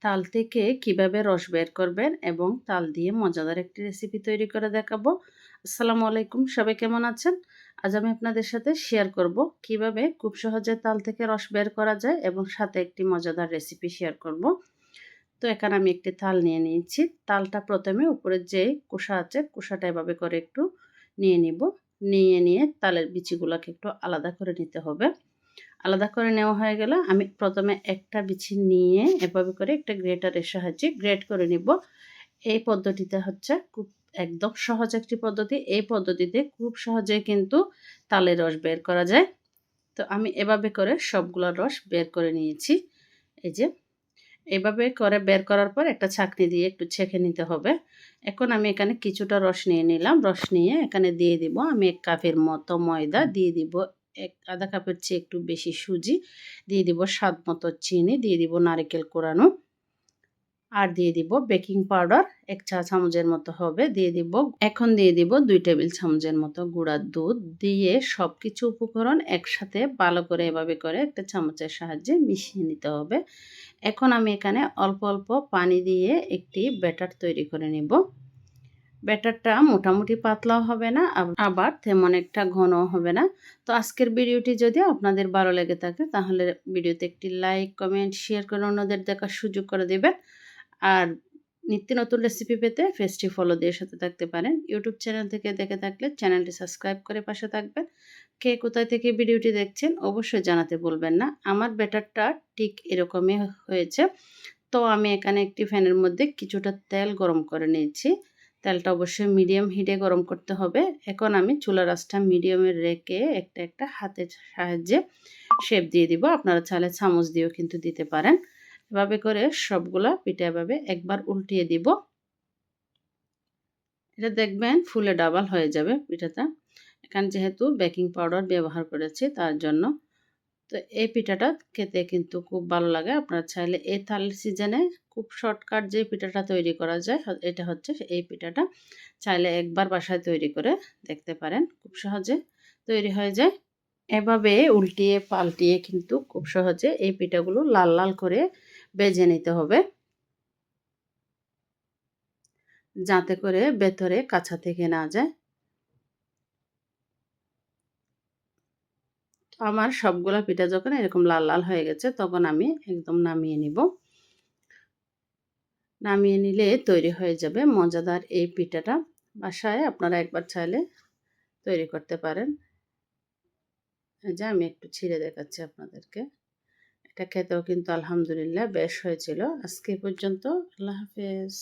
তাল থেকে কিভাবে রস বের করবেন এবং তাল দিয়ে মজাদার একটি রেসিপি তৈরি করে দেখাবো। আসসালামু আলাইকুম, সবাই কেমন আছেন? আজ আমি আপনাদের সাথে শেয়ার করব কিভাবে খুব সহজে তাল থেকে রস বের করা যায় এবং সাথে একটি মজাদার রেসিপি শেয়ার করব। তো এখানে আমি একটি তাল নিয়ে নিয়েছি। তালটা প্রথমে উপরের যে কোষা আছে কোষাটা এভাবে করে একটু নিয়ে নিব। নিয়ে তালের বিচিগুলোকে একটু আলাদা করে নিতে হবে। আলাদা করে নেওয়া হয়ে গেলে আমি প্রথমে একটা বিচি নিয়ে এভাবে করে একটা গ্রেটারের সাহায্যে গ্রেট করে নিব। এই পদ্ধতিতে হচ্ছে খুব একদম সহজ একটি পদ্ধতি। এই পদ্ধতিতে খুব সহজে কিন্তু তালের রস বের করা যায়। তো আমি এভাবে করে সবগুলো রস বের করে নিয়েছি। এই যে এভাবে করে বের করার পর একটা ছাঁকনি দিয়ে একটু ছেঁকে নিতে হবে। এখন আমি এখানে কিছুটা রস নিয়ে নিলাম। রস নিয়ে এখানে দিয়ে দিব আমি 1 কাপের মতো ময়দা, দিয়ে দিব আধা কাপের চেয়ে একটু বেশি সুজি, দিয়ে দিব স্বাদ মতো চিনি, দিয়ে দিব নারিকেল কোরানো, আর দিয়ে দিব বেকিং পাউডার 1 চা চামচের মতো হবে, এখন দিয়ে দিব 2 টেবিল চামচের মতো গুঁড়ার দুধ। দিয়ে সব কিছু উপকরণ একসাথে ভালো করে এভাবে করে একটা চামচের সাহায্যে মিশিয়ে নিতে হবে। এখন আমি এখানে অল্প অল্প পানি দিয়ে একটি ব্যাটার তৈরি করে নেব। ব্যাটারটা মোটামুটি পাতলাও হবে না, আবার তেমন একটা ঘনও হবে না। তো আজকের ভিডিওটি যদি আপনাদের ভালো লেগে থাকে তাহলে ভিডিওতে একটি লাইক, কমেন্ট, শেয়ার করে অন্যদের দেখার সুযোগ করে দেবেন। আর নিত্য নতুন রেসিপি পেতে পেজটি ফলো দিয়ে সাথে থাকতে পারেন। ইউটিউব চ্যানেল থেকে দেখে থাকলে চ্যানেলটি সাবস্ক্রাইব করে পাশে থাকবেন। কে কোথায় থেকে ভিডিওটি দেখছেন অবশ্যই জানাতে ভুলবেন না। আমার ব্যাটারটা ঠিক এরকমই হয়েছে। তো আমি এখানে একটি ফ্যানের মধ্যে কিছুটা তেল গরম করে নিয়েছি। তেলটা অবশ্যই মিডিয়াম হিটে গরম করতে হবে। এখন আমি চুলার আঁচটা মিডিয়ামে রেখে একটা হাতের সাহায্যে শেপ দিয়ে দিব। আপনারা চাইলে চামচ দিয়েও কিন্তু দিতে পারেন। এভাবে করে সবগুলা পিঠা এভাবে একবার উল্টিয়ে দিব। এটা দেখবেন ফুলে ডাবল হয়ে যাবে পিঠাটা। এখানে যেহেতু বেকিং পাউডার ব্যবহার করেছি তার জন্য। তো এই পিঠাটা খেতে কিন্তু খুব ভালো লাগে। আপনারা চাইলে এই তালের সিজনে খুব শর্টকাট যে পিঠাটা তৈরি করা যায় এটা হচ্ছে এই পিঠাটা। চাইলে একবার বাসায় তৈরি করে দেখতে পারেন। খুব সহজে তৈরি হয়ে যায়। এভাবে উল্টিয়ে পাল্টিয়ে কিন্তু খুব সহজে এই পিঠাগুলো লাল লাল করে ভেজে নিতে হবে, যাতে করে ভেতরে কাঁচা থেকে না যায়। আমার সবগুলা পিঠা যখন এরকম লাল লাল হয়ে গেছে তখন আমি একদম নামিয়ে নিব। নামিয়ে নিলে তৈরি হয়ে যাবে মজাদার এই পিঠাটা। বাসায় আপনারা একবার চাইলে তৈরি করতে পারেন। এই যে আমি একটু ছিঁড়ে দেখাচ্ছি আপনাদেরকে। এটা খেতেও কিন্তু আলহামদুলিল্লাহ বেশ হয়েছিল। আজকে পর্যন্ত। আল্লাহ হাফেজ।